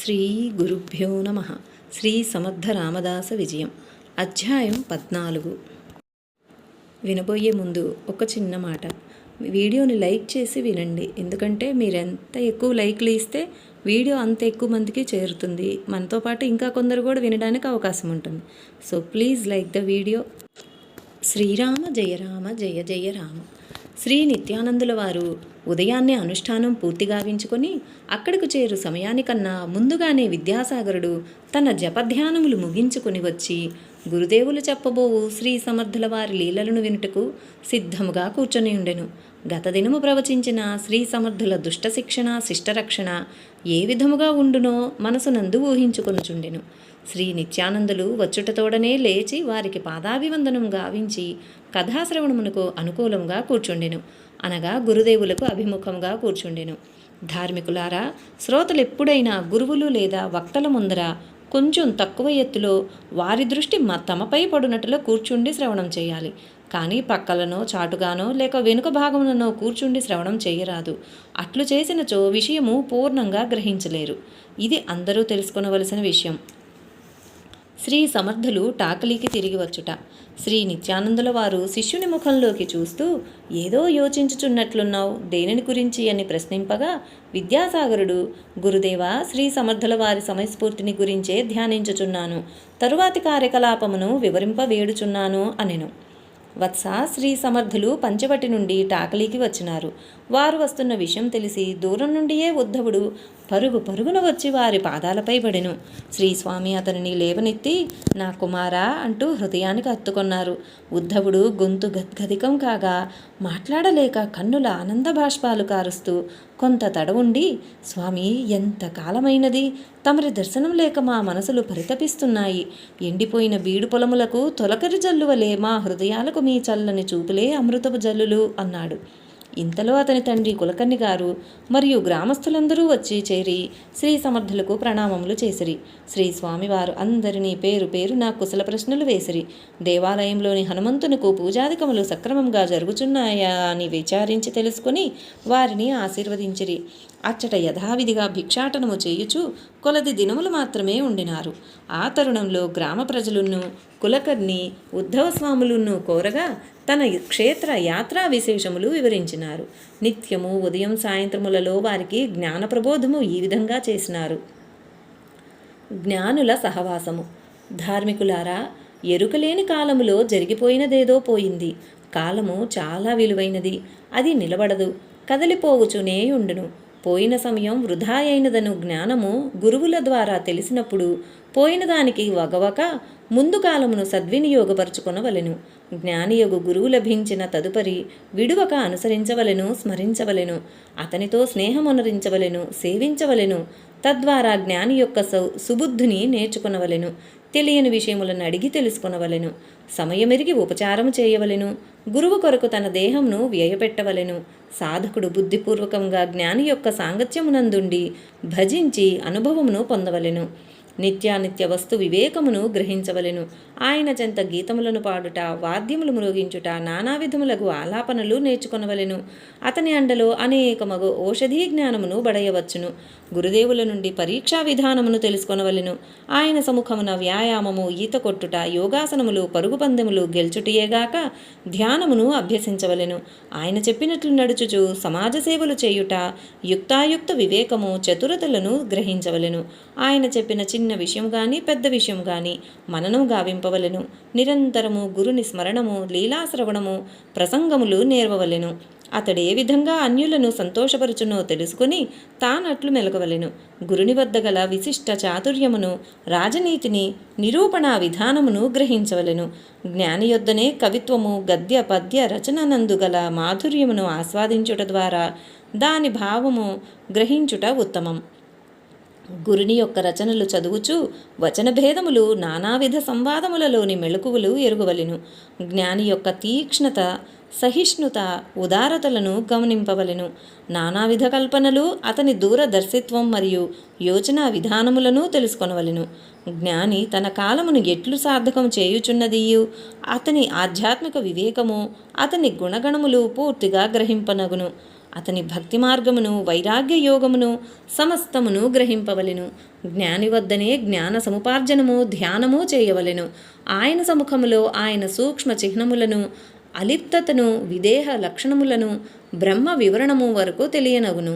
శ్రీ గురుభ్యో నమ. శ్రీ సమర్థ రామదాస విజయం. అధ్యాయం 14. వినబోయే ముందు ఒక చిన్న మాట. వీడియోని లైక్ చేసి వినండి, ఎందుకంటే మీరు ఎంత ఎక్కువ లైక్లు ఇస్తే వీడియో అంత ఎక్కువ మందికి చేరుతుంది. మనతో పాటు ఇంకా కొందరు కూడా వినడానికి అవకాశం ఉంటుంది. So please like the video. Srirama జయ రామ జయ జయ రామ. శ్రీ నిత్యానందుల వారు ఉదయాన్నే అనుష్ఠానం పూర్తి గావించుకొని అక్కడకు చేరు సమయానికన్నా ముందుగానే విద్యాసాగరుడు తన జపధ్యానములు ముగించుకొని వచ్చి గురుదేవులు చెప్పబోవు శ్రీ సమర్థుల వారి లీలలను వినుటకు సిద్ధముగా కూర్చొని ఉండెను. గత దినము ప్రవచించిన శ్రీ సమర్థుల దుష్ట శిక్షణ శిష్టరక్షణ ఏ విధముగా ఉండునో మనసునందు ఊహించుకొనుచుండెను. శ్రీ నిత్యానందులు వచ్చుటతోడనే లేచి వారికి పాదాభివందనం గావించి కథాశ్రవణమునకు అనుకూలంగా కూర్చుండెను, అనగా గురుదేవులకు అభిముఖంగా కూర్చుండెను. ధార్మికులారా, శ్రోతలెప్పుడైనా గురువులు లేదా వక్తల ముందర కొంచెం తక్కువ ఎత్తులో వారి దృష్టి తమపై పడునట్లు కూర్చుండి శ్రవణం చేయాలి. కానీ పక్కలనో చాటుగానో లేక వెనుక భాగముననో కూర్చుండి శ్రవణం చేయరాదు. అట్లు చేసినచో విషయము పూర్ణంగా గ్రహించలేరు. ఇది అందరూ తెలుసుకొనవలసిన విషయం. శ్రీ సమర్థులు టాకలికి తిరిగి వచ్చుట. శ్రీ నిత్యానందుల వారు శిష్యుని ముఖంలోకి చూస్తూ ఏదో యోచించుచున్నట్లున్నావు, దేనిని గురించి అని ప్రశ్నింపగా విద్యాసాగరుడు, గురుదేవా, శ్రీ సమర్థుల వారి సమయస్ఫూర్తిని గురించే ధ్యానించుచున్నాను, తరువాతి కార్యకలాపమును వివరింపవేడుచున్నాను అనెను. వత్స, శ్రీ సమర్థులు పంచవటి నుండి టాకలికి వచ్చినారు. వారు వస్తున్న విషయం తెలిసి దూరం నుండియే ఉద్ధవుడు పరుగున వచ్చి వారి పాదాలపై పడెను. శ్రీస్వామి అతనిని లేవనెత్తి, నా కుమారా అంటూ హృదయానికి హత్తుకొన్నారు. ఉద్ధవుడు గొంతు గద్గదికం కాగా మాట్లాడలేక కన్నుల ఆనంద బాష్పాలు కారుస్తూ కొంత తడవుండి, స్వామి, ఎంత కాలమైనది, తమరి దర్శనం లేక మా మనసులు పరితపిస్తున్నాయి. ఎండిపోయిన బీడు పొలములకు తొలకరి జల్లువలే మా హృదయాలకు మీ చల్లని చూపులే అమృతపు జల్లులు అన్నాడు. ఇంతలో అతని తండ్రి కులకర్ణి గారు మరియు గ్రామస్తులందరూ వచ్చి చేరి శ్రీ సమర్థులకు ప్రణామములు చేసిరి. శ్రీ స్వామివారు అందరినీ పేరు పేరున కుశల ప్రశ్నలు వేసిరి. దేవాలయంలోని హనుమంతునకు పూజాధికములు సక్రమంగా జరుగుచున్నాయా అని విచారించి తెలుసుకుని వారిని ఆశీర్వదించిరి. అచ్చట యథావిధిగా భిక్షాటనము చేయుచు కొలది దినములు మాత్రమే ఉండినారు. ఆ తరుణంలో గ్రామ ప్రజలును కులకర్ణి ఉద్ధవస్వాములను కోరగా తన క్షేత్ర యాత్రా విశేషములు వివరించినారు. నిత్యము ఉదయం సాయంత్రములలో వారికి జ్ఞాన ప్రబోధము ఈ విధంగా చేసినారు. జ్ఞానుల సహవాసము. ధార్మికులారా, ఎరుకలేని కాలములో జరిగిపోయినదేదో పోయింది. కాలము చాలా విలువైనది, అది నిలబడదు, కదలిపోవుచునే ఉండును. పోయిన సమయం వృధా అయినదను జ్ఞానము గురువుల ద్వారా తెలిసినప్పుడు పోయిన దానికి వగవక ముందు కాలమును సద్వినియోగపరుచుకొనవలెను. జ్ఞానియగు గురువు లభించిన తదుపరి విడువక అనుసరించవలెను, స్మరించవలెను, అతనితో స్నేహమునరించవలెను, సేవించవలెను. తద్వారా జ్ఞాని యొక్క సుబుద్ధిని నేర్చుకొనవలెను. తెలియని విషయములను అడిగి తెలుసుకొనవలెను. సమయమెరిగి ఉపచారము చేయవలెను. గురువు కొరకు తన దేహంను వ్యయపెట్టవలెను. సాధకుడు బుద్ధిపూర్వకంగా జ్ఞాని యొక్క సాంగత్యమునందుండి భజించి అనుభవమును పొందవలెను. నిత్యానిత్య వస్తు వివేకమును గ్రహించవలెను. ఆయన చెంత గీతములను పాడుట, వాద్యములు మ్రోగించుట, నానా విధములకు ఆలాపనలు నేర్చుకొనవలెను. అతని అండలో అనేకమగు ఔషధీ జ్ఞానమును బడయవచ్చును. గురుదేవుల నుండి పరీక్షా విధానమును తెలుసుకొనవలెను. ఆయన సముఖమున వ్యాయామము, ఈత కొట్టుట, యోగాసనములు, పరుగు పందెములు గెలుచుటియేగాక ధ్యానమును అభ్యసించవలెను. ఆయన చెప్పినట్లు నడుచుచు సమాజ సేవలు చేయుట, యుక్తాయుక్త వివేకము, చతురతలను గ్రహించవలెను. ఆయన చెప్పిన చిన్న విషయం గాని పెద్ద విషయం గాని మననం గావింపవలెను. నిరంతరము గురుని స్మరణము, లీలాశ్రవణము, ప్రసంగములు నేర్వవలెను. అతడే విధంగా అన్యులను సంతోషపరచునో తెలుసుకుని తానట్లు మెలగవలెను. గురుని వద్ద గల విశిష్ట చాతుర్యమును, రాజనీతిని, నిరూపణా విధానమును గ్రహించవలెను. జ్ఞాని యొద్దనే కవిత్వము, గద్య పద్య రచననందు గల మాధుర్యమును ఆస్వాదించుట ద్వారా దాని భావము గ్రహించుట ఉత్తమం. గురుని యొక్క రచనలు చదువుచు వచనభేదములు, నానావిధ సంవాదములలోని మెళకువలు ఎరుగవలెను. జ్ఞాని యొక్క తీక్ష్ణత, సహిష్ణుత, ఉదారతలను గమనింపవలెను. నానావిధ కల్పనలు, అతని దూరదర్శిత్వం మరియు యోచనా విధానములను తెలుసుకొనవలెను. జ్ఞాని తన కాలమును ఎట్లు సార్థకం చేయుచున్నదియు అతని ఆధ్యాత్మిక వివేకము, అతని గుణగణములు పూర్తిగా గ్రహింపనగును. అతని భక్తి మార్గమును, వైరాగ్య యోగమును సమస్తమును గ్రహింపవలెను. జ్ఞాని వద్దనే జ్ఞాన సముపార్జనము, ధ్యానము చేయవలెను. ఆయన సముఖములో ఆయన సూక్ష్మ చిహ్నములను, అలిప్తతను, విదేహ లక్షణములను, బ్రహ్మ వివరణము వరకు తెలియనగును.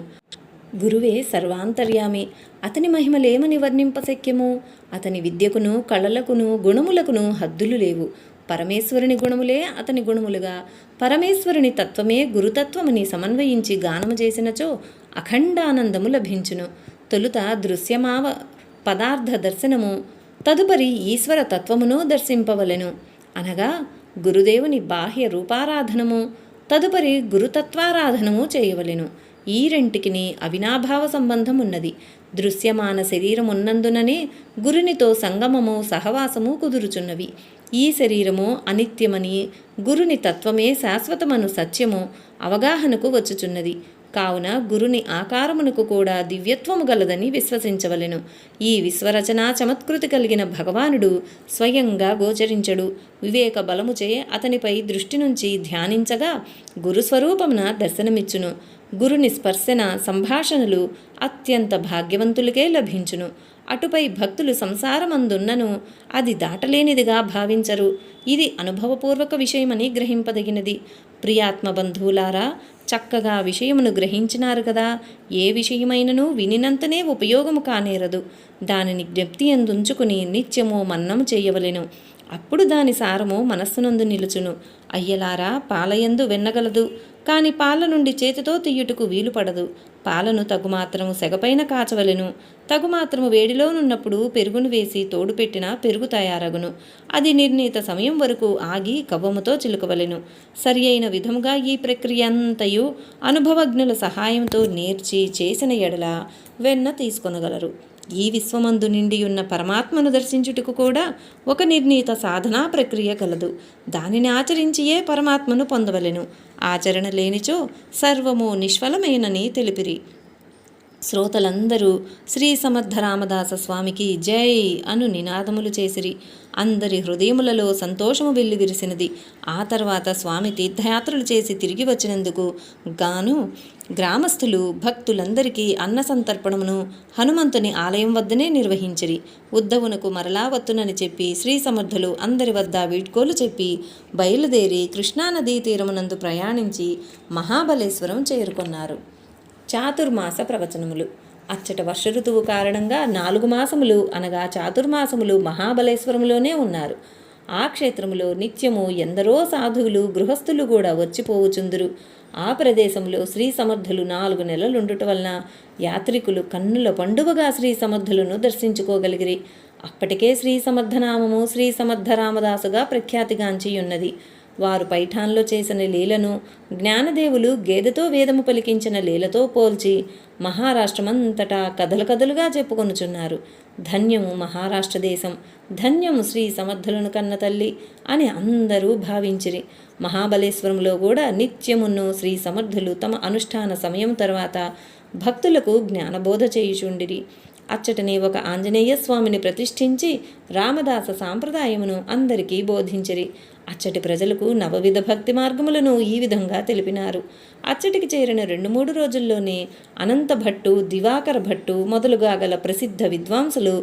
గురువే సర్వాంతర్యామి. అతని మహిమలేమని వర్ణింపశక్యము? అతని విద్యకును, కళలకును, గుణములకును హద్దులు లేవు. పరమేశ్వరుని గుణములే అతని గుణములుగా, పరమేశ్వరుని తత్వమే గురుతత్వమని సమన్వయించి గానము చేసినచో అఖండానందము లభించును. తొలుత దృశ్యమావ పదార్థ దర్శనము, తదుపరి ఈశ్వర తత్వమును దర్శింపవలెను. అనగా గురుదేవుని బాహ్య రూపారాధనము, తదుపరి గురుతత్వారాధనము చేయవలెను. ఈ రెంటికిని అవినాభావ సంబంధం ఉన్నది. దృశ్యమాన శరీరమున్నందుననే గురునితో సంగమము, సహవాసము కుదురుచున్నవి. ఈ శరీరము అనిత్యమని, గురుని తత్వమే శాశ్వతమను సత్యము అవగాహనకు వచ్చుచున్నది. కావున గురుని ఆకారమునకు కూడా దివ్యత్వము గలదని విశ్వసించవలెను. ఈ విశ్వరచనా చమత్కృతి కలిగిన భగవానుడు స్వయంగా గోచరించడు. వివేక బలముచే అతనిపై దృష్టి నుంచి ధ్యానించగా గురుస్వరూపమున దర్శనమిచ్చును. గురుని స్పర్శన సంభాషణలు అత్యంత భాగ్యవంతులకే లభించును. అటుపై భక్తులు సంసారమందున్నను అది దాటలేనిదిగా భావించరు. ఇది అనుభవపూర్వక విషయమని గ్రహింపదగినది. ప్రియాత్మ బంధువులారా, చక్కగా విషయమును గ్రహించినారు కదా. ఏ విషయమైనను వినినంతనే ఉపయోగము కానేరదు. దానిని జ్ఞప్తి అందుంచుకుని నిత్యము మన్నము చేయవలెను. అప్పుడు దాని సారము మనస్సునందు నిలుచును. అయ్యలారా, పాలయందు వెన్నగలదు, కాని పాల నుండి చేతితో తీయుటకు వీలు పడదు. పాలను తగుమాత్రము సెగపైన కాచవలెను. తగుమాత్రము వేడిలోనున్నప్పుడు పెరుగును వేసి తోడు పెట్టినా పెరుగు తయారగును. అది నిర్ణీత సమయం వరకు ఆగి కవ్వముతో చిలుకవలెను. సరి అయిన విధముగా ఈ ప్రక్రియ అంతయు అనుభవజ్ఞుల సహాయంతో నేర్చి చేసిన ఎడల వెన్న తీసుకొనగలరు. ఈ విశ్వమందు నిండియున్న పరమాత్మను దర్శించుటకు కూడా ఒక నిర్ణీత సాధనా ప్రక్రియ కలదు. దానిని ఆచరించియే పరమాత్మను పొందవలెను. ఆచరణ లేనిచో సర్వము నిష్ఫలమేనని తెలిపిరి. శ్రోతలందరూ శ్రీ సమర్థ రామదాస స్వామికి జై అను నినాదములు చేసిరి. అందరి హృదయములలో సంతోషము వెల్లివిరిసినది. ఆ తర్వాత స్వామి తీర్థయాత్రలు చేసి తిరిగి వచ్చినందుకు గాను గ్రామస్తులు భక్తులందరికీ అన్న సంతర్పణమును హనుమంతుని ఆలయం వద్దనే నిర్వహించిరి. ఉద్ధవునకు మరలా వత్తునని చెప్పి శ్రీ సమర్థులు అందరి వద్ద వీడ్కోలు చెప్పి బయలుదేరి కృష్ణానదీ తీరమునందు ప్రయాణించి మహాబలేశ్వరం చేరుకున్నారు. చాతుర్మాస ప్రవచనములు. అచ్చట వర్ష ఋతువు కారణంగా 4 మాసములు అనగా చాతుర్మాసములు మహాబలేశ్వరములోనే ఉన్నారు. ఆ క్షేత్రములో నిత్యము ఎందరో సాధువులు, గృహస్థులు కూడా వచ్చిపోవుచుందురు. ఆ ప్రదేశంలో శ్రీ సమర్థులు 4 నెలలుండుట వలన యాత్రికులు కన్నుల పండుగగా శ్రీ సమర్థులను దర్శించుకోగలిగిరి. అప్పటికే శ్రీ సమర్థనామము శ్రీ సమర్థ రామదాసుగా ప్రఖ్యాతిగాంచి ఉన్నది. వారు పైఠాన్లో చేసిన లీలను జ్ఞానదేవులు గేదెతో వేదము పలికించిన లీలతో పోల్చి మహారాష్ట్రమంతటా కథలు కథలుగా చెప్పుకొనుచున్నారు. ధన్యము మహారాష్ట్ర దేశం, ధన్యము శ్రీ సమర్థులను కన్న తల్లి అని అందరూ భావించిరి. మహాబలేశ్వరంలో కూడా నిత్యమును శ్రీ సమర్థులు తమ అనుష్ఠాన సమయం తర్వాత భక్తులకు జ్ఞానబోధ చేయుచుండిరి. అచ్చటనే ఒక ఆంజనేయ స్వామిని ప్రతిష్ఠించి రామదాస సాంప్రదాయమును అందరికీ బోధించిరి. అచ్చటి ప్రజలకు నవవిధ భక్తి మార్గములను ఈ విధంగా తెలిపినారు. అచ్చటికి చేరిన 2-3 రోజుల్లోనే అనంత భట్టు, దివాకర భట్టు మొదలుగా గల ప్రసిద్ధ విద్వాంసులు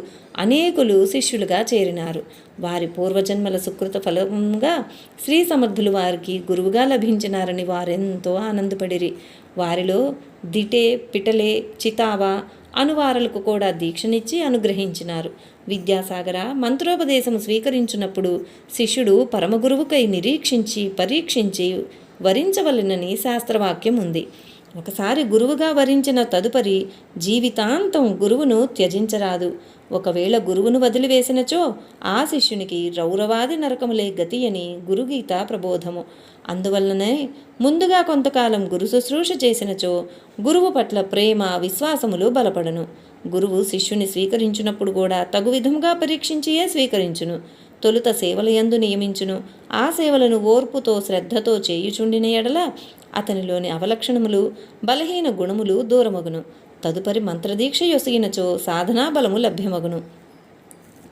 అనేకులు శిష్యులుగా చేరినారు. వారి పూర్వజన్మల సుకృత ఫలంగా శ్రీ సమర్థులు వారికి గురువుగా లభించినారని వారెంతో ఆనందపడిరి. వారిలో దిటే, పిటలే, చితావా అనువారలకు కూడా దీక్షనిచ్చి అనుగ్రహించినారు. విద్యాసాగర మంత్రోపదేశము స్వీకరించినప్పుడు శిష్యుడు పరమగురువుకై నిరీక్షించి పరీక్షించి వరించవలెనని శాస్త్రవాక్యం ఉంది. ఒకసారి గురువుగా వరించిన తదుపరి జీవితాంతం గురువును త్యజించరాదు. ఒకవేళ గురువును వదిలివేసినచో ఆ శిష్యునికి రౌరవాది నరకములే గతి అని గురుగీత ప్రబోధము. అందువలనే ముందుగా కొంతకాలం గురు శుశ్రూష చేసినచో గురువు పట్ల ప్రేమ, విశ్వాసములు బలపడను. గురువు శిష్యుని స్వీకరించినప్పుడు కూడా తగు విధముగా పరీక్షించియే స్వీకరించును. తొలుత సేవలయందు నియమించును. ఆ సేవలను ఓర్పుతో శ్రద్ధతో చేయుచుండిన ఎడల అతనిలోని అవలక్షణములు, బలహీన గుణములు దూరమగును. తదుపరి మంత్రదీక్ష యొసిగినచో సాధనా బలము లభ్యమగును.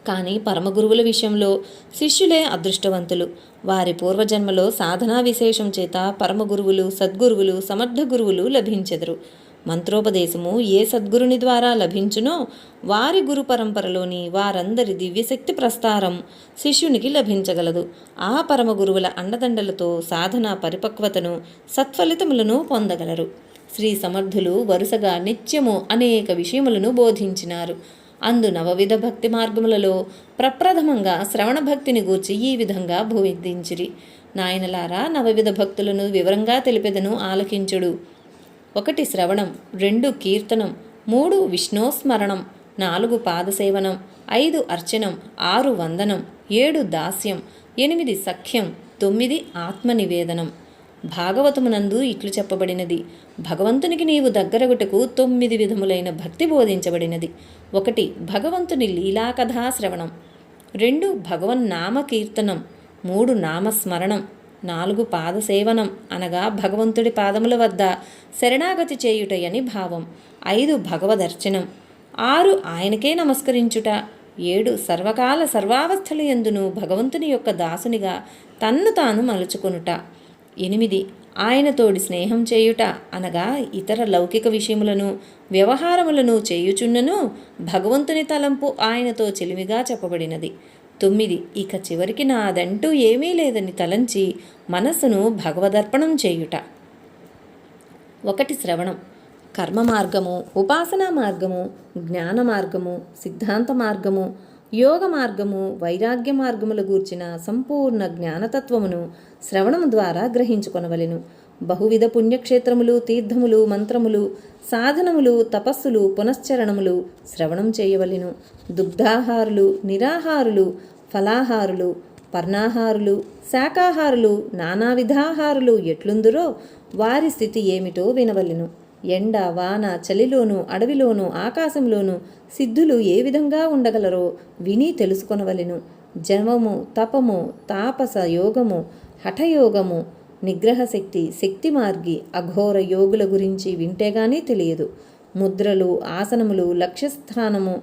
కానీ పరమగురువుల విషయంలో శిష్యులే అదృష్టవంతులు. వారి పూర్వజన్మలో సాధనా విశేషం చేత పరమగురువులు, సద్గురువులు, సమర్థ గురువులు లభించెదరు. మంత్రోపదేశము ఏ సద్గురుని ద్వారా లభించునో వారి గురు పరంపరలోని వారందరి దివ్యశక్తి ప్రస్తారం శిష్యునికి లభించగలదు. ఆ పరమగురువుల అండదండలతో సాధన పరిపక్వతను, సత్ఫలితములను పొందగలరు. శ్రీ సమర్థులు వరుసగా నిత్యము అనేక విషయములను బోధించినారు. అందు నవవిధ భక్తి మార్గములలో ప్రప్రథమంగా శ్రవణ భక్తిని గూర్చి ఈ విధంగా బోధించిరి. నాయనలారా, నవవిధ భక్తులను వివరంగా తెలిపెదను, ఆలకించుడు. 1 శ్రవణం, 2 కీర్తనం, 3 విష్ణోస్మరణం, 4 పాదసేవనం, 5 అర్చనం, 6 వందనం, 7 దాస్యం, 8 సఖ్యం, 9 ఆత్మనివేదనం. భాగవతమునందు ఇట్లు చెప్పబడినది: భగవంతునికి నీవు దగ్గరగుటకు 9 విధములైన భక్తి బోధించబడినది. 1 భగవంతుని లీలాకథా శ్రవణం, 2 భగవన్నామ కీర్తనం, 3 నామస్మరణం, 4 పాదసేవనం అనగా భగవంతుడి పాదముల వద్ద శరణాగతి చేయుటయని భావం, 5 భగవదర్చనం, 6 ఆయనకే నమస్కరించుట, 7 సర్వకాల సర్వావస్థల యందును భగవంతుని యొక్క దాసునిగా తన్ను తాను మలుచుకొనుట, 8 ఆయనతోడి స్నేహం చేయుట అనగా ఇతర లౌకిక విషయములను వ్యవహారములను చేయుచున్నను భగవంతుని తలంపు ఆయనతో చెలిమిగా చెప్పబడినది. 9 ఇక చివరికి నాదంటూ ఏమీ లేదని తలంచి మనస్సును భగవదర్పణం చేయుట. 1 శ్రవణం, కర్మ మార్గము, ఉపాసనా మార్గము, జ్ఞాన మార్గము, సిద్ధాంత మార్గము, యోగ మార్గము, వైరాగ్య మార్గముల గూర్చిన సంపూర్ణ జ్ఞానతత్వమును శ్రవణము ద్వారా గ్రహించుకొనవలెను. బహువిధ పుణ్యక్షేత్రములు, తీర్థములు, మంత్రములు, సాధనములు, తపస్సులు, పునశ్చరణములు శ్రవణం చేయవలెను. దుగ్ధాహారులు, నిరాహారులు, ఫలాహారులు, పర్ణాహారులు, శాకాహారులు, నానావిధాహారులు ఎట్లుందురో వారి స్థితి ఏమిటో వినవలెను. ఎండ, వాన, చలిలోను, అడవిలోను, ఆకాశంలోను సిద్ధులు ఏ విధంగా ఉండగలరో విని తెలుసుకొనవలెను. జపము, తపము, తాపస యోగము, హఠయోగము, నిగ్రహశక్తి, శక్తి మార్గి, అఘోర యోగుల గురించి వింటేగానీ తెలియదు. ముద్రలు, ఆసనములు, లక్ష్యస్థానము,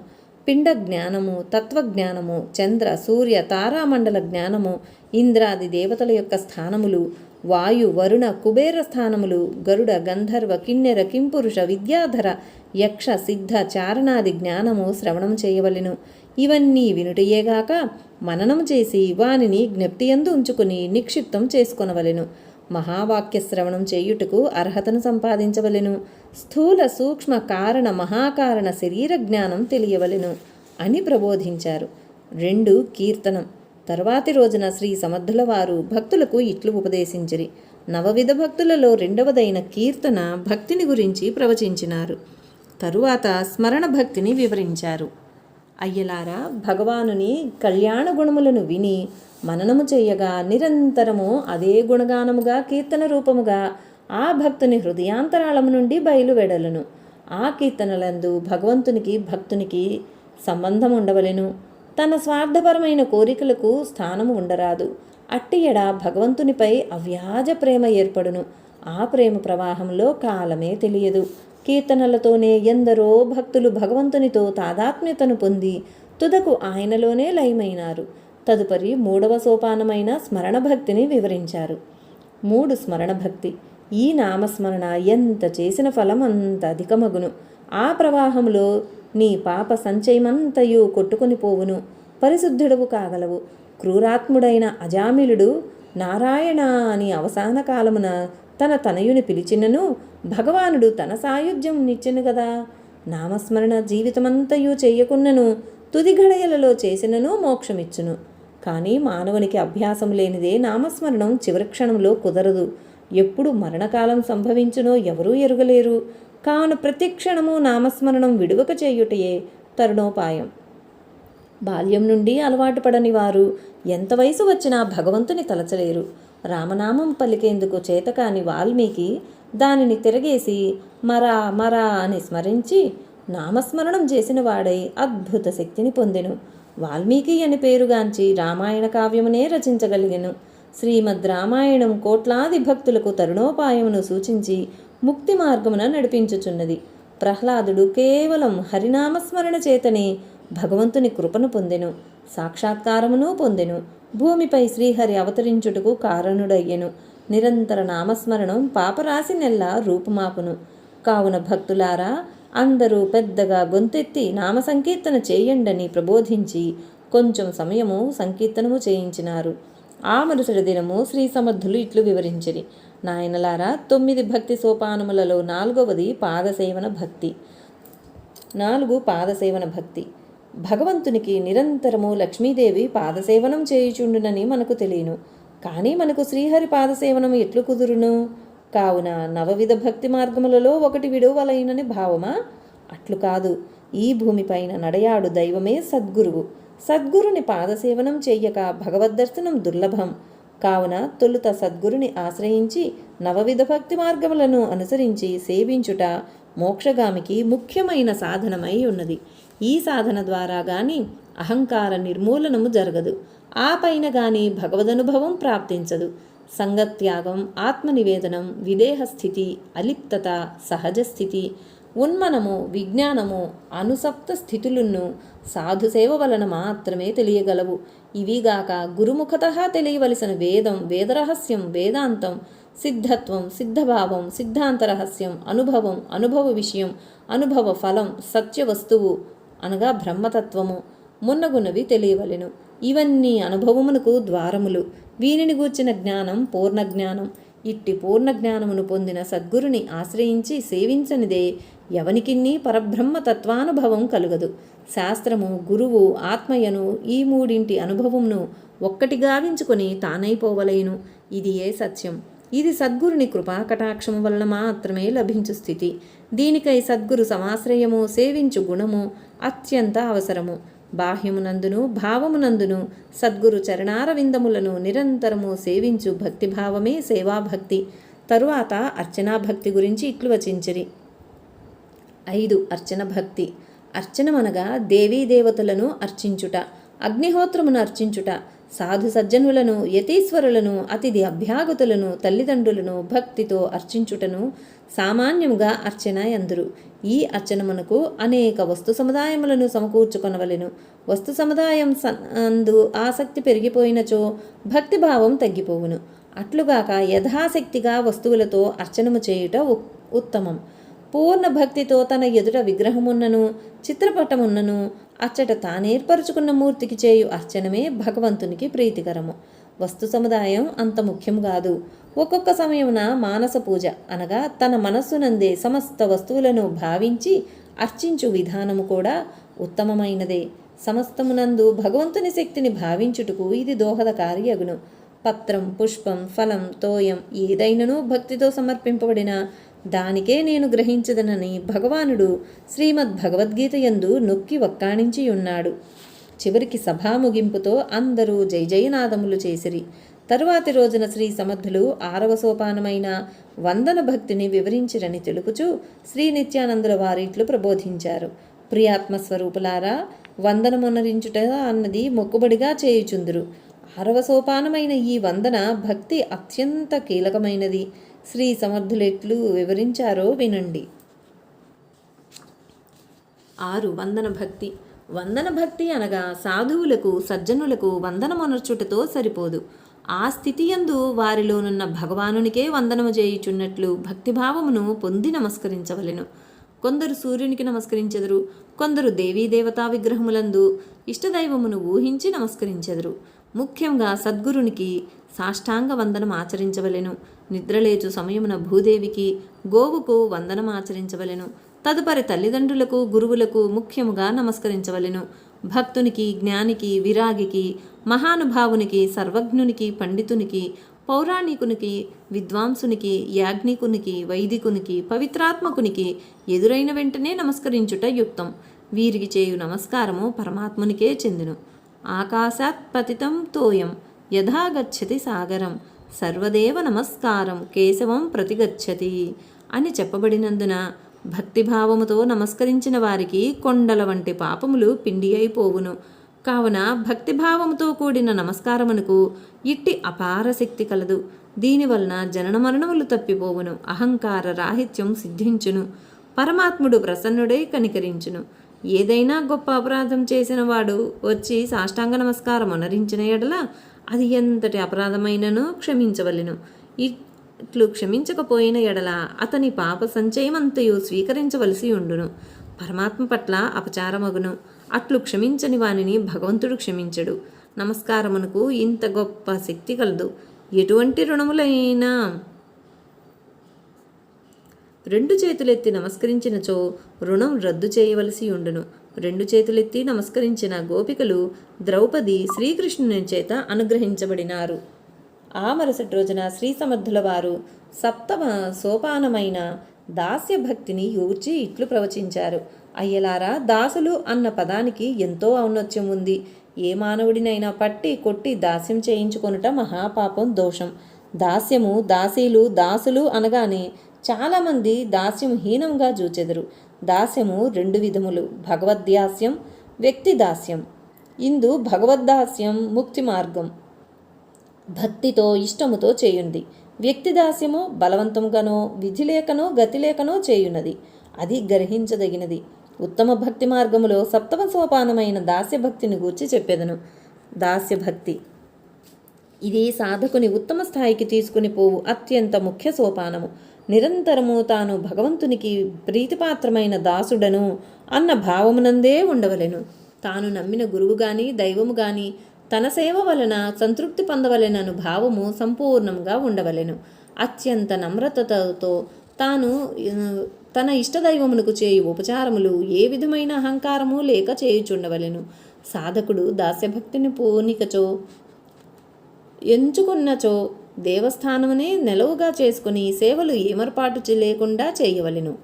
పిండ జ్ఞానము, తత్వజ్ఞానము, చంద్ర, సూర్య, తారామండల జ్ఞానము, ఇంద్రాది దేవతల యొక్క స్థానములు, వాయు, వరుణ, కుబేర స్థానములు, గరుడ, గంధర్వ, కిన్నెర, కింపురుష, విద్యాధర, యక్ష, సిద్ధ, చారణాది జ్ఞానము శ్రవణం చేయవలెను. ఇవన్నీ వినుటయేగాక మననం చేసి వానిని జ్ఞప్తియందు ఉంచుకుని నిక్షిప్తం చేసుకొనవలెను. మహావాక్య శ్రవణం చేయుటకు అర్హతను సంపాదించవలెను. స్థూల, సూక్ష్మ, కారణ, మహాకారణ శరీర జ్ఞానం తెలియవలెను అని ప్రబోధించారు. 2 కీర్తనం. తరువాతి రోజున శ్రీ సమర్థుల వారు భక్తులకు ఇట్లు ఉపదేశించిరి. నవవిధ భక్తులలో 2వదైన కీర్తన భక్తిని గురించి ప్రవచించినారు. తరువాత స్మరణ భక్తిని వివరించారు. అయ్యలారా, భగవానుని కళ్యాణ గుణములను విని మననము చేయగా నిరంతరము అదే గుణగానముగా కీర్తన రూపముగా ఆ భక్తుని హృదయాంతరాళము నుండి బయలువెడలను. ఆ కీర్తనలందు భగవంతునికి భక్తునికి సంబంధం ఉండవలెను. తన స్వార్థపరమైన కోరికలకు స్థానము ఉండరాదు. అట్టి ఎడ భగవంతునిపై అవ్యాజ ప్రేమ ఏర్పడును. ఆ ప్రేమ ప్రవాహంలో కాలమే తెలియదు. కీర్తనలతోనే ఎందరో భక్తులు భగవంతునితో తాదాత్మ్యతను పొంది తుదకు ఆయనలోనే లయమైనారు. తదుపరి 3వ సోపానమైన స్మరణ భక్తిని వివరించారు. 3 స్మరణ భక్తి. ఈ నామస్మరణ ఎంత చేసిన ఫలం అంత అధికమగును. ఆ ప్రవాహంలో నీ పాప సంచయమంతయు కొట్టుకొని పోవును. పరిశుద్ధుడవు కాగలవు. క్రూరాత్ముడైన అజామిలుడు నారాయణ అని అవసాన కాలమున తన తనయుని పిలిచినను భగవానుడు తన సాయుధ్యం నిచ్చెను గదా. నామస్మరణ జీవితమంతయు చేయకున్నను తుది ఘడయలలో చేసినను మోక్షమిచ్చును. కానీ మానవునికి అభ్యాసం లేనిదే నామస్మరణం చివరి క్షణంలో కుదరదు. ఎప్పుడు మరణకాలం సంభవించునో ఎవరూ ఎరుగలేరు. కావున ప్రతి క్షణము నామస్మరణం విడువక చేయుటయే తరుణోపాయం. బాల్యం నుండి అలవాటు పడని వారు ఎంత వయసు వచ్చినా భగవంతుని తలచలేరు. రామనామం పలికేందుకు చేతకాని వాల్మీకి దానిని తిరగేసి మరా మరా అని స్మరించి నామస్మరణం చేసిన వాడై అద్భుత శక్తిని పొందెను. వాల్మీకి అని పేరుగాంచి రామాయణ కావ్యమునే రచించగలిగెను. శ్రీమద్ రామాయణం కోట్లాది భక్తులకు తరుణోపాయమును సూచించి ముక్తి మార్గమున నడిపించుచున్నది. ప్రహ్లాదుడు కేవలం హరినామస్మరణ చేతనే భగవంతుని కృపను పొందెను, సాక్షాత్కారమును పొందెను. భూమిపై శ్రీహరి అవతరించుటకు కారణుడయ్యెను. నిరంతర నామస్మరణం పాపరాశి నెల్లా రూపుమాపును. కావున భక్తులారా, అందరూ పెద్దగా గొంతెత్తి నామ సంకీర్తన చేయండని ప్రబోధించి కొంచెం సమయము సంకీర్తనము చేయించినారు. ఆ మరుసటి దినము శ్రీ సమర్థులు ఇట్లు వివరించిరి. నాయనలారా, 9 భక్తి సోపానములలో 4వది పాదసేవన భక్తి. 4 పాదసేవన భక్తి. భగవంతునికి నిరంతరము లక్ష్మీదేవి పాదసేవనం చేయుచుండునని మనకు తెలియను. కానీ మనకు శ్రీహరి పాదసేవనం ఎట్లు కుదురును? కావున 9 భక్తి మార్గములలో ఒకటి విడువలైనని భావమా? అట్లు కాదు. ఈ భూమిపైన నడయాడు దైవమే సద్గురువు. సద్గురుని పాదసేవనం చెయ్యక భగవద్దర్శనం దుర్లభం. కావున తొలుత సద్గురుని ఆశ్రయించి 9 భక్తి మార్గములను అనుసరించి సేవించుట మోక్షగామికి ముఖ్యమైన సాధనమై ఉన్నది. ఈ సాధన ద్వారా గాని అహంకార నిర్మూలనము జరగదు. ఆ పైన గాని భగవదనుభవం ప్రాప్తించదు. సంగత్యాగం, ఆత్మనివేదనం, విదేహస్థితి, అలిప్తత, సహజస్థితి, ఉన్మనము, విజ్ఞానము, అనుసప్త స్థితులను సాధుసేవ వలన మాత్రమే తెలియగలవు. ఇవిగాక గురుముఖతః తెలియవలసిన వేదం, వేదరహస్యం, వేదాంతం, సిద్ధత్వం, సిద్ధభావం, సిద్ధాంతరహస్యం, అనుభవం, అనుభవ విషయం, అనుభవ ఫలం, సత్యవస్తువు అనగా బ్రహ్మతత్వము మున్నగున్నవి తెలియవలెను. ఇవన్నీ అనుభవమునకు ద్వారములు. వీనిని గూర్చిన జ్ఞానం పూర్ణజ్ఞానం. ఇట్టి పూర్ణజ్ఞానమును పొందిన సద్గురుని ఆశ్రయించి సేవించనిదే ఎవనికిన్నీ పరబ్రహ్మ తత్వానుభవం కలుగదు. శాస్త్రము, గురువు, ఆత్మయను ఈ మూడింటి అనుభవమును ఒక్కటి గావించుకొని తానైపోవలేను. ఇది ఏ సత్యం. ఇది సద్గురుని కృపాకటాక్షము వలన మాత్రమే లభించు స్థితి. దీనికై సద్గురు సమాశ్రయము, సేవించు గుణము అత్యంత అవసరము. బాహ్యమునందును భావమునందును సద్గురు చరణారవిందములను నిరంతరము సేవించు భక్తిభావమే సేవాభక్తి. తరువాత అర్చనాభక్తి గురించి ఇట్లు వచించిరి. 5 అర్చన భక్తి. అర్చనమనగా దేవీ దేవతలను అర్చించుట, అగ్నిహోత్రమును అర్చించుట, సాధు సజ్జనులను, యతీశ్వరులను, అతిథి అభ్యాగతులను, తల్లిదండ్రులను భక్తితో అర్చించుటను సామాన్యముగా అర్చన యందురు. ఈ అర్చనమునకు అనేక వస్తు సముదాయములను సమకూర్చుకొనవలెను. వస్తు సముదాయం అందు ఆసక్తి పెరిగిపోయినచో భక్తిభావం తగ్గిపోవును. అట్లుగాక యథాశక్తిగా వస్తువులతో అర్చనము చేయుట ఉత్తమం. పూర్ణ భక్తితో తన ఎదుట విగ్రహమున్నను, చిత్రపటమున్నను అచ్చట తానేర్పరుచుకున్న మూర్తికి చేయు అర్చనమే భగవంతునికి ప్రీతికరము. వస్తు సముదాయం అంత ముఖ్యం కాదు. ఒక్కొక్క సమయమున మానస పూజ అనగా తన మనస్సునందే సమస్త వస్తువులను భావించి అర్చించు విధానము కూడా ఉత్తమమైనదే. సమస్తమునందు భగవంతుని శక్తిని భావించుటకు ఇది దోహదకారి అగును. పత్రం, పుష్పం, ఫలం, తోయం ఏదైనను భక్తితో సమర్పింపబడిన దానికే నేను గ్రహించదనని భగవానుడు శ్రీమద్ భగవద్గీత యందు నొక్కి వక్కాణించి ఉన్నాడు. చివరికి సభా ముగింపుతో అందరూ జై జయనాదములు చేసిరి. తరువాతి రోజున శ్రీ సమర్థులు 6వ సోపానమైన వందన భక్తిని వివరించిరని తెలుపుచూ శ్రీ నిత్యానందుల వారిట్లు ప్రబోధించారు. ప్రియాత్మస్వరూపులారా, వందనమునరించుట అన్నది మొక్కుబడిగా చేయుచుందురు. 6వ సోపానమైన ఈ వందన భక్తి అత్యంత కీలకమైనది. శ్రీ సమర్థులెట్లు వివరించారో వినండి. 6 వందన భక్తి. వందన భక్తి అనగా సాధువులకు, సజ్జనులకు వందనమొనర్చుటతో సరిపోదు. ఆ స్థితి యందు వారిలోనున్న భగవానునికే వందనము చేయుచున్నట్లు భక్తిభావమును పొంది నమస్కరించవలెను. కొందరు సూర్యునికి నమస్కరించెదరు, కొందరు దేవీదేవతా విగ్రహములందు ఇష్టదైవమును ఊహించి నమస్కరించెదరు. ముఖ్యంగా సద్గురునికి సాష్టాంగ వందనం ఆచరించవలెను. నిద్రలేచు సమయమున భూదేవికి, గోవుకు వందనం ఆచరించవలెను. తదుపరి తల్లిదండ్రులకు, గురువులకు ముఖ్యముగా నమస్కరించవలెను. భక్తునికి, జ్ఞానికి, విరాగికి, మహానుభావునికి, సర్వజ్ఞునికి, పండితునికి, పౌరాణికునికి, విద్వాంసునికి, యాజ్ఞికునికి, వైదికునికి, పవిత్రాత్మకునికి ఎదురైన వెంటనే నమస్కరించుట యుక్తం. వీరికి చేయు నమస్కారము పరమాత్మునికే చెందును. ఆకాశాత్ పతితం తోయం యథా గచ్చతి సాగరం సర్వదేవ నమస్కారం కేశవం ప్రతిగచ్చతి అని చెప్పబడినందున భక్తిభావముతో నమస్కరించిన వారికి కొండల వంటి పాపములు పిండి అయిపోవును. కావున భక్తిభావముతో కూడిన నమస్కారమునకు ఇట్టి అపార శక్తి కలదు. దీనివలన జనన మరణములు తప్పిపోవును. అహంకార రాహిత్యం సిద్ధించును. పరమాత్ముడు ప్రసన్నుడై కనికరించును. ఏదైనా గొప్ప అపరాధం చేసిన వాడు వచ్చి సాష్టాంగ నమస్కారం అనరించిన ఎడల అది ఎంతటి అపరాధమైనను క్షమించవలెను. ఇట్లు క్షమించకపోయిన ఎడల అతని పాప సంచయమంతయు స్వీకరించవలసి ఉండును. పరమాత్మ పట్ల అపచారమగును. అట్లు క్షమించని వానిని భగవంతుడు క్షమించడు. నమస్కారమునకు ఇంత గొప్ప శక్తి కలదు. ఎటువంటి రుణములైనా 2 చేతులెత్తి నమస్కరించినచో రుణం రద్దు చేయవలసి ఉండును. 2 చేతులెత్తి నమస్కరించిన గోపికలు ద్రౌపది శ్రీకృష్ణుని చేత అనుగ్రహించబడినారు. ఆ మరుసటి రోజున శ్రీ సమర్థుల వారు సప్తమ సోపానమైన దాస్య భక్తిని ఊర్చి ఇట్లు ప్రవచించారు. అయ్యలారా, దాసులు అన్న పదానికి ఎంతో ఔన్నత్యం ఉంది. ఏ మానవుడినైనా పట్టి కొట్టి దాస్యం చేయించుకొనుట మహాపాపం, దోషం. దాస్యము, దాసీలు, దాసులు అనగానే చాలామంది దాస్యం హీనంగా చూచెదరు. దాస్యము 2 విధములు: భగవద్దాస్యం, వ్యక్తి దాస్యం. ఇందు భగవద్దాస్యం ముక్తి మార్గం, భక్తితో ఇష్టముతో చేయుంది. వ్యక్తి దాస్యము బలవంతంగానో విధి లేకనో గతి లేకనో చేయున్నది. అది గ్రహించదగినది. ఉత్తమ భక్తి మార్గములో సప్తమ సోపానమైన దాస్యభక్తిని గూర్చి చెప్పెదను. దాస్యభక్తి ఇది సాధకుని ఉత్తమ స్థాయికి తీసుకుని పోవు అత్యంత ముఖ్య సోపానము. నిరంతరము తాను భగవంతునికి ప్రీతిపాత్రమైన దాసుడను అన్న భావమునందే ఉండవలెను. తాను నమ్మిన గురువు గాని దైవము గాని తన సేవ వలన సంతృప్తి పొందవలెనను భావము సంపూర్ణంగా ఉండవలెను. అత్యంత నమ్రతతో తాను తన ఇష్టదైవమునకు చేయు ఉపచారములు ఏ విధమైన అహంకారము లేక చేయుచుండవలెను. సాధకుడు దాస్యభక్తిని పూనికచో ఎంచుకున్నచో దేవస్థానమునే నెలవుగా చేసుకుని సేవలు ఏమర్పాటు లేకుండా చేయవలెను.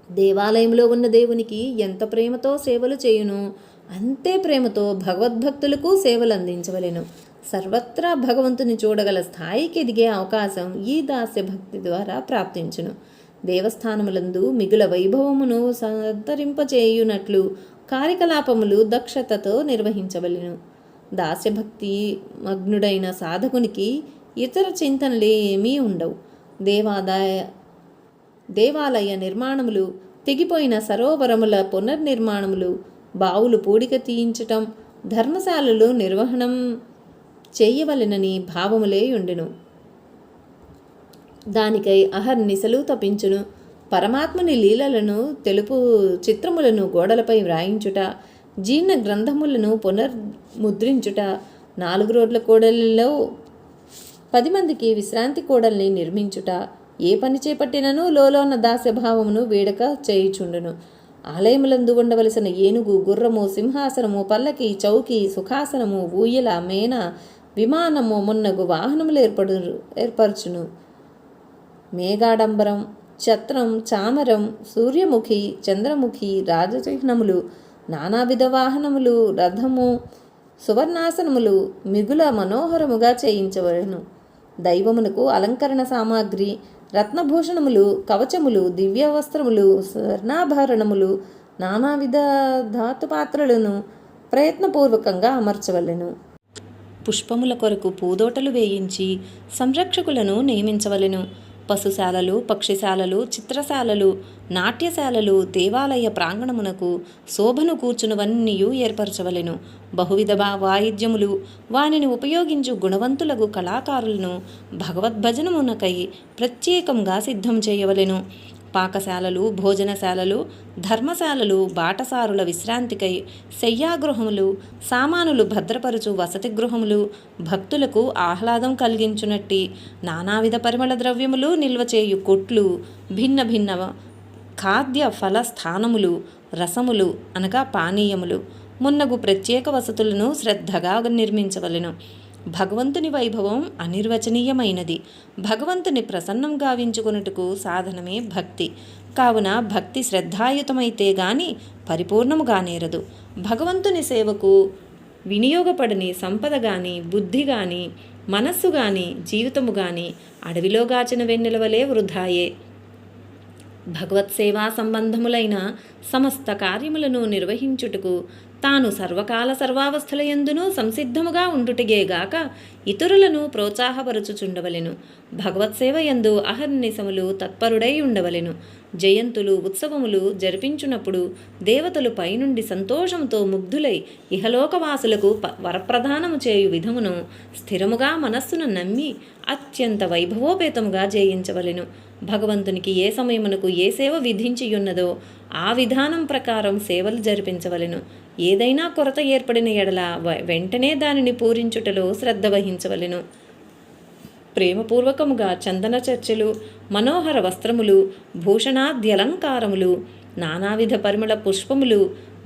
దేవాలయంలో ఉన్న దేవునికి ఎంత ప్రేమతో సేవలు చేయును అంతే ప్రేమతో భగవద్భక్తులకు సేవలు అందించవలెను. సర్వత్రా భగవంతుని చూడగల స్థాయికి ఎదిగే అవకాశం ఈ దాస్యభక్తి ద్వారా ప్రాప్తించును. దేవస్థానములందు మిగుల వైభవమును సంతరింపచేయునట్లు కార్యకలాపములు దక్షతతో నిర్వహించవలెను. దాస్యభక్తి మగ్నుడైన సాధకునికి ఇతర చింతనలేమీ ఉండవు. దేవాలయ నిర్మాణములు, తెగిపోయిన సరోవరముల పునర్నిర్మాణములు, బావులు పూడిక తీయించటం, ధర్మశాలలు నిర్వహణం చేయవలెనని భావములే ఉండెను. దానికై అహర్నిశలు తపించును. పరమాత్మని లీలలను తెలుపు చిత్రములను గోడలపై వ్రాయించుట, జీర్ణ గ్రంథములను పునర్ముద్రించుట, 4 రోడ్ల కూడలిలో 10 మందికి విశ్రాంతి కూడల్ని నిర్మించుట, ఏ పని చేపట్టినను లోలోన దాస్యభావమును వేడక చేయుచుండును. ఆలయములందు ఉండవలసిన ఏనుగు, గుర్రము, సింహాసనము, పల్లకి, చౌకి, సుఖాసనము, ఊయల, మేన, విమానము మున్నగు వాహనములు ఏర్పరచును. మేఘాడంబరం, ఛత్రం, చామరం, సూర్యముఖి, చంద్రముఖి, రాజచిహ్నములు, నానావిధ వాహనములు, రథము, సువర్ణాసనములు మిగుల మనోహరముగా చేయించవలెను. దైవమునకు అలంకరణ సామాగ్రి, రత్నభూషణములు, కవచములు, దివ్య వస్త్రములు, స్వర్ణాభరణములు, నానావిధ ధాతుపాత్రలను ప్రయత్నపూర్వకంగా అమర్చవలెను. పుష్పముల కొరకు పూదోటలు వేయించి సంరక్షకులను నియమించవలెను. పశుశాలలు, పక్షిశాలలు, చిత్రశాలలు, నాట్యశాలలు దేవాలయ ప్రాంగణమునకు శోభను కూర్చునువన్నీయు ఏర్పరచవలెను. బహువిధ వాయిద్యములు, వానిని ఉపయోగించు గుణవంతులకు కళాకారులను భగవద్భజనమునకై ప్రత్యేకంగా సిద్ధం చేయవలెను. పాకశాలలు, భోజనశాలలు, ధర్మశాలలు, బాటసారుల విశ్రాంతికై శయ్యాగృహములు, సామానులు భద్రపరచు వసతి గృహములు, భక్తులకు ఆహ్లాదం కలిగించునట్టి నానావిధ పరిమళ ద్రవ్యములు నిల్వచేయు కొట్లు, భిన్న భిన్న ఖాద్య ఫల స్థానములు, రసములు అనగా పానీయములు మున్నగు ప్రత్యేక వసతులను శ్రద్ధగా నిర్మించవలెను. భగవంతుని వైభవం అనిర్వచనీయమైనది. భగవంతుని ప్రసన్నం గావించుకొనుటకు సాధనమే భక్తి. కావున భక్తి శ్రద్ధాయుతమైతే గాని పరిపూర్ణము గానేరదు. భగవంతుని సేవకు వినియోగపడని సంపద గాని, బుద్ధి గాని, మనస్సు గాని, జీవితము గాని అడవిలో గాచిన వెన్నెల వలె వృధాయే. భగవత్సేవా సంబంధములైన సమస్త కార్యములను నిర్వహించుటకు తాను సర్వకాల సర్వావస్థలయందునూ సంసిద్ధముగా ఉండుటగేగాక ఇతరులను ప్రోత్సాహపరచుచుండవలెను. భగవత్సేవ యందు అహర్నిశములు తత్పరుడై ఉండవలెను. జయంతులు ఉత్సవములు జరిపించునప్పుడు దేవతలు పైనుండి సంతోషంతో ముగ్ధులై ఇహలోకవాసులకు వరప్రదానము చేయు విధమును స్థిరముగా మనస్సును నమ్మి అత్యంత వైభవోపేతముగా జయించవలెను. భగవంతునికి ఏ సమయమునకు ఏ సేవ విధించియున్నదో ఆ విధానం ప్రకారం సేవలు జరిపించవలెను. ఏదైనా కొరత ఏర్పడిన ఎడల వెంటనే దానిని పూరించుటలో శ్రద్ధ వహించవలెను. ప్రేమపూర్వకముగా చందన చర్చలు, మనోహర వస్త్రములు, భూషణాద్యలంకారములు, నానావిధ పరిమళ పుష్పములు,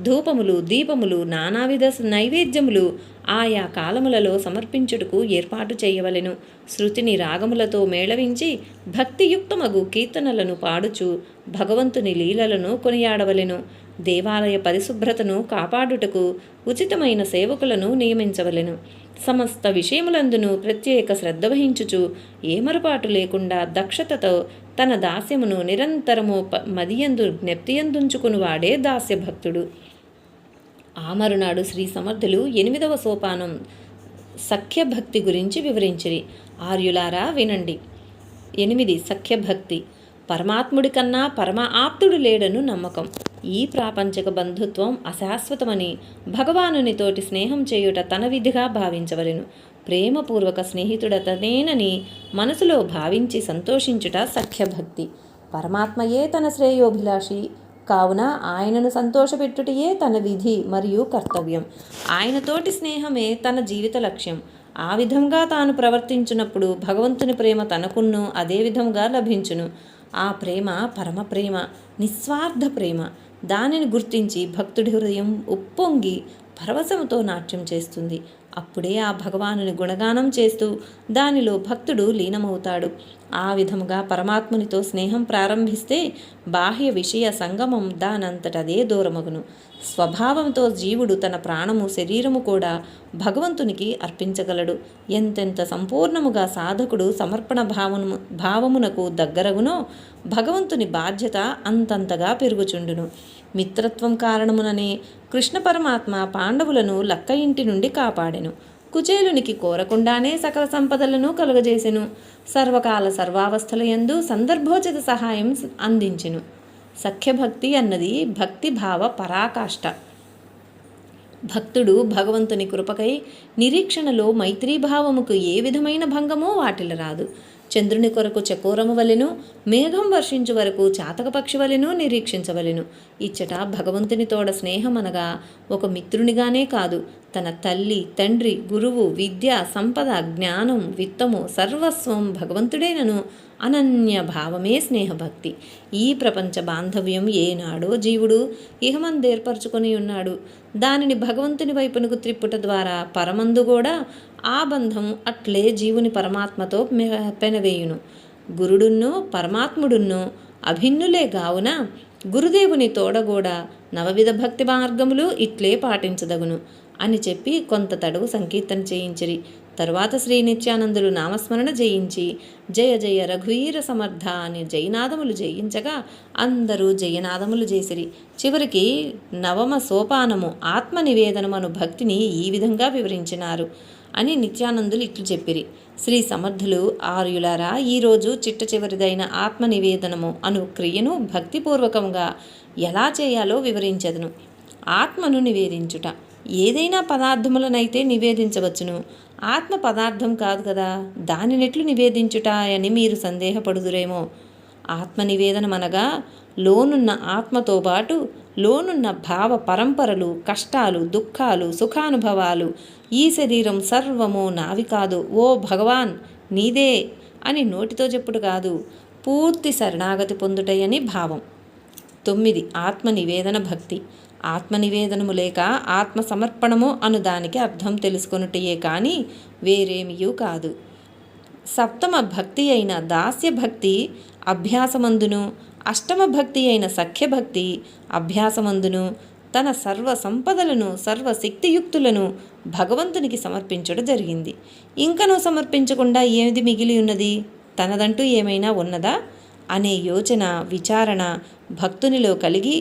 ధూపములు, దీపములు, నానావిధ నైవేద్యములు ఆయా కాలములలో సమర్పించుటకు ఏర్పాటు చేయవలెను. శృతిని రాగములతో మేళవించి భక్తియుక్తమగు కీర్తనలను పాడుచు భగవంతుని లీలలను కొనియాడవలెను. దేవాలయ పరిశుభ్రతను కాపాడుటకు ఉచితమైన సేవకులను నియమించవలెను. సమస్త విషయములందును ప్రత్యేక శ్రద్ధ వహించుచు ఏమరపాటు లేకుండా దక్షతతో తన దాస్యమును నిరంతరము మదియందు జ్ఞప్తియందుంచుకునివాడే దాస్యభక్తుడు. ఆ మరునాడు శ్రీ సమర్థులు 8వ సోపానం సఖ్యభక్తి గురించి వివరించిరి. ఆర్యులారా వినండి. 8 సఖ్యభక్తి. పరమాత్ముడి కన్నా పరమ ఆప్తుడు లేడను నమ్మకం. ఈ ప్రాపంచక బంధుత్వం అశాశ్వతమని భగవానునితోటి స్నేహం చేయుట తన విధిగా భావించవలెను. ప్రేమపూర్వక స్నేహితుడతనేనని మనసులో భావించి సంతోషించుట సఖ్యభక్తి. పరమాత్మయే తన శ్రేయోభిలాషి కావున ఆయనను సంతోషపెట్టుటయే తన విధి మరియు కర్తవ్యం. ఆయనతోటి స్నేహమే తన జీవిత లక్ష్యం. ఆ విధంగా తాను ప్రవర్తించినప్పుడు భగవంతుని ప్రేమ తనకును అదే విధంగా లభించును. ఆ ప్రేమ పరమ ప్రేమ, నిస్వార్థ ప్రేమ. దానిని గుర్తించి భక్తుడి హృదయం ఉప్పొంగి పరవశముతో నాట్యం చేస్తుంది. అప్పుడే ఆ భగవానుని గుణగానం చేస్తూ దానిలో భక్తుడు లీనమవుతాడు. ఆ విధముగా పరమాత్మునితో స్నేహం ప్రారంభిస్తే బాహ్య విషయ సంగమం దానంతటదే దూరమగును. స్వభావంతో జీవుడు తన ప్రాణము శరీరము కూడా భగవంతునికి అర్పించగలడు. ఎంతెంత సంపూర్ణముగా సాధకుడు సమర్పణ భావమునకు దగ్గరగునో భగవంతుని బాధ్యత అంతంతగా పెరుగుచుండును. మిత్రత్వం కారణముననే కృష్ణ పరమాత్మ పాండవులను లక్క ఇంటి నుండి కాపాడెను. కుచేలునికి కోరకుండానే సకల సంపదలను కలుగజేసెను. సర్వకాల సర్వావస్థలయందు సందర్భోచిత సహాయం అందించెను. సఖ్యభక్తి అన్నది భక్తి భావ పరాకాష్ట. భక్తుడు భగవంతుని కృపకై నిరీక్షణలో మైత్రీభావముకు ఏ విధమైన భంగమో వాటిల్లరాదు. చంద్రుని కొరకు చకోరము వలెను, మేఘం వర్షించు వరకు చాతక పక్షి వలెను నిరీక్షించవలెను. ఇచ్చట భగవంతుని తోడ స్నేహమనగా ఒక మిత్రునిగానే కాదు, తన తల్లి, తండ్రి, గురువు, విద్య, సంపద, జ్ఞానం, విత్తము, సర్వస్వం భగవంతుడేనను అనన్య భావమే స్నేహభక్తి. ఈ ప్రపంచ బాంధవ్యం ఏనాడో జీవుడు ఇహమందేర్పరచుకొని ఉన్నాడు. దానిని భగవంతుని వైపునకు త్రిప్పుట ద్వారా పరమందు కూడా ఆ బంధం అట్లే జీవుని పరమాత్మతో పెనవేయును. గురుడున్నో పరమాత్ముడున్నో అభిన్నులే గావున గురుదేవుని తోడగూడా నవవిధ భక్తి మార్గములు ఇట్లే పాటించదగును అని చెప్పి కొంత తడువు సంకీర్తన చేయించిరి. తరువాత శ్రీ నిత్యానందులు నామస్మరణ జయించి జయ జయ రఘువీర సమర్థ అని జయనాదములు జయించగా అందరూ జయనాదములు చేసిరి. చివరికి 9వ సోపానము ఆత్మనివేదనమను భక్తిని ఈ విధంగా వివరించినారు అని నిత్యానందులు ఇట్లు చెప్పిరి. శ్రీ సమర్థులు ఆర్యులారా, ఈరోజు చిట్ట చివరిదైన ఆత్మనివేదనము అను క్రియను భక్తిపూర్వకంగా ఎలా చేయాలో వివరించెదను. ఆత్మను నివేదించుట. ఏదైనా పదార్థములనైతే నివేదించవచ్చును, ఆత్మ పదార్థం కాదు కదా, దానినెట్లు నివేదించుట అని మీరు సందేహపడుదురేమో. ఆత్మ నివేదనమనగా లోనున్న ఆత్మతో పాటు లోనున్న భావ పరంపరలు, కష్టాలు, దుఃఖాలు, సుఖానుభవాలు, ఈ శరీరం సర్వము నావి కాదు, ఓ భగవాన్ నీదే అని నోటితో చెప్పుడు కాదు, పూర్తి శరణాగతి పొందుటయని భావం. 9 ఆత్మ నివేదన భక్తి. ఆత్మనివేదనము లేక ఆత్మ సమర్పణము అను దానికి అర్థం తెలుసుకొనుటయే కానీ వేరేమియూ కాదు. 7వ భక్తి అయిన దాస్య భక్తి అభ్యాసమందును, 8వ భక్తి అయిన సఖ్యభక్తి అభ్యాసమందును తన సర్వ సంపదలను, సర్వశక్తియుక్తులను భగవంతునికి సమర్పించడం జరిగింది. ఇంకనూ సమర్పించకుండా ఏది మిగిలి ఉన్నది? తనదంటూ ఏమైనా ఉన్నదా? అనే యోచన విచారణ భక్తునిలో కలిగి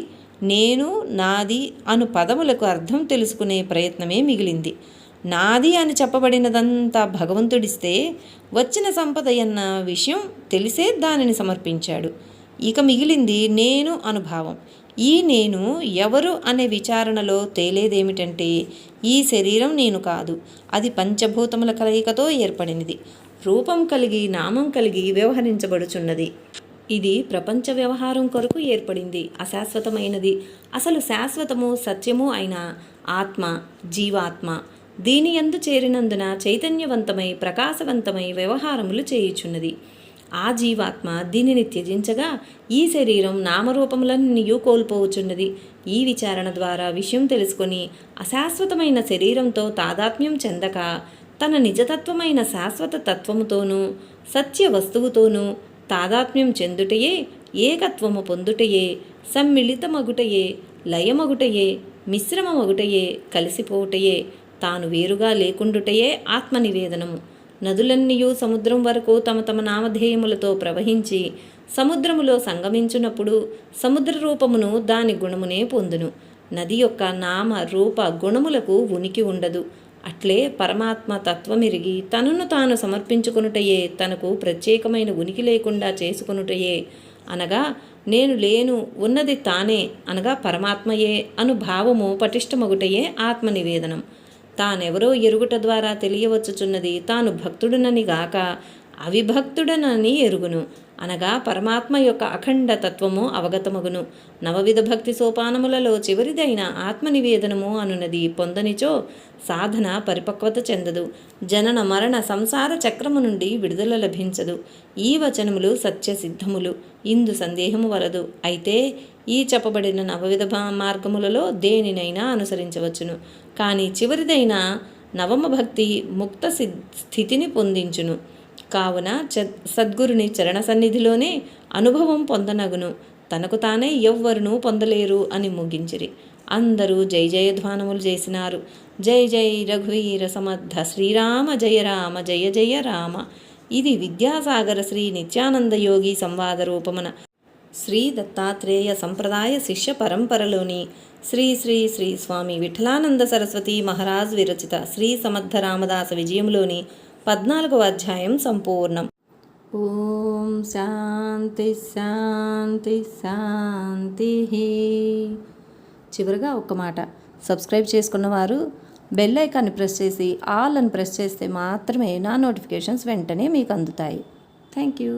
నేను నాది అను పదములకు అర్థం తెలుసుకునే ప్రయత్నమే మిగిలింది. నాది అని చెప్పబడినదంతా భగవంతుడిస్తే వచ్చిన సంపద అన్న విషయం తెలిసే దానిని సమర్పించాడు. ఇక మిగిలింది నేను అనుభావం. ఈ నేను ఎవరు అనే విచారణలో తేలేదేమిటంటే ఈ శరీరం నేను కాదు, అది పంచభూతముల కలయికతో ఏర్పడినది, రూపం కలిగి నామం కలిగి వ్యవహరించబడుచున్నది. ఇది ప్రపంచ వ్యవహారం కొరకు ఏర్పడింది, అశాశ్వతమైనది. అసలు శాశ్వతము సత్యము అయిన ఆత్మ జీవాత్మ దీని యందు చేరినందున చైతన్యవంతమై ప్రకాశవంతమై వ్యవహారములు చేయుచున్నది. ఆ జీవాత్మ దీనిని త్యజించగా ఈ శరీరం నామరూపములన్నీయూ కోల్పోవచున్నది. ఈ విచారణ ద్వారా విషయం తెలుసుకొని అశాశ్వతమైన శరీరంతో తాదాత్మ్యం చెందక తన నిజతత్వమైన శాశ్వత తత్వముతోనూ సత్య వస్తువుతోనూ తాదాత్మ్యం చెందుటయే, ఏకత్వము పొందుటయే, సమ్మిళితమగుటయే, లయమగుటయే, మిశ్రమమగుటయే, కలిసిపోవుటయే, తాను వేరుగా లేకుండుటయే ఆత్మనివేదనము. నదులన్నీయూ సముద్రం వరకు తమ తమ నామధేయములతో ప్రవహించి సముద్రములో సంగమించునప్పుడు సముద్ర రూపమును దాని గుణమునే పొందును. నది యొక్క నామ రూప గుణములకు ఉనికి ఉండదు. అట్లే పరమాత్మ తత్వమిరిగి తనను తాను సమర్పించుకొనుటయే, తనకు ప్రత్యేకమైన ఉనికి లేకుండా చేసుకొనుటయే, అనగా నేను లేను ఉన్నది తానే అనగా పరమాత్మయే అను భావము పటిష్టమగుటయే ఆత్మనివేదనం. తానెవరో ఎరుగుట ద్వారా తెలియవచ్చుచున్నది తాను భక్తుడునని గాక అవిభక్తుడనని ఎరుగును, అనగా పరమాత్మ యొక్క అఖండ తత్వము అవగతమగును. నవవిధ భక్తి సోపానములలో చివరిదైన ఆత్మనివేదనము అనున్నది పొందనిచో సాధన పరిపక్వత చెందదు, జనన మరణ సంసార చక్రము నుండి విడుదల లభించదు. ఈ వచనములు సత్యసిద్ధములు, ఇందు సందేహము వలదు. అయితే ఈ చెప్పబడిన నవవిధ మార్గములలో దేనినైనా అనుసరించవచ్చును. కానీ చివరిదైన నవమ భక్తి ముక్త స్థితిని పొందించును. కావున సద్గురుని చరణ సన్నిధిలోనే అనుభవం పొందనగును, తనకు తానే ఎవ్వరునూ పొందలేరు అని ముగించిరి. అందరూ జై జయధ్వానములు చేసినారు. జై జై రఘువీర సమర్థ శ్రీరామ జయ రామ జయ జయ రామ. ఇది విద్యాసాగర శ్రీ నిత్యానంద యోగి సంవాద రూపమున శ్రీ దత్తాత్రేయ సంప్రదాయ శిష్య పరంపరలోని శ్రీ శ్రీ శ్రీ స్వామి విఠలానంద సరస్వతి మహారాజ్ విరచిత శ్రీ సమర్థ రామదాస విజయంలోని 14వ అధ్యాయం సంపూర్ణం. ఓం శాంతి శాంతి శాంతి. చివరిగా ఒక్క మాట, సబ్స్క్రైబ్ చేసుకున్నవారు బెల్ ఐకాన్ని ప్రెస్ చేసి ఆల్ అని ప్రెస్ చేస్తే మాత్రమే నా నోటిఫికేషన్స్ వెంటనే మీకు అందుతాయి. Thank you.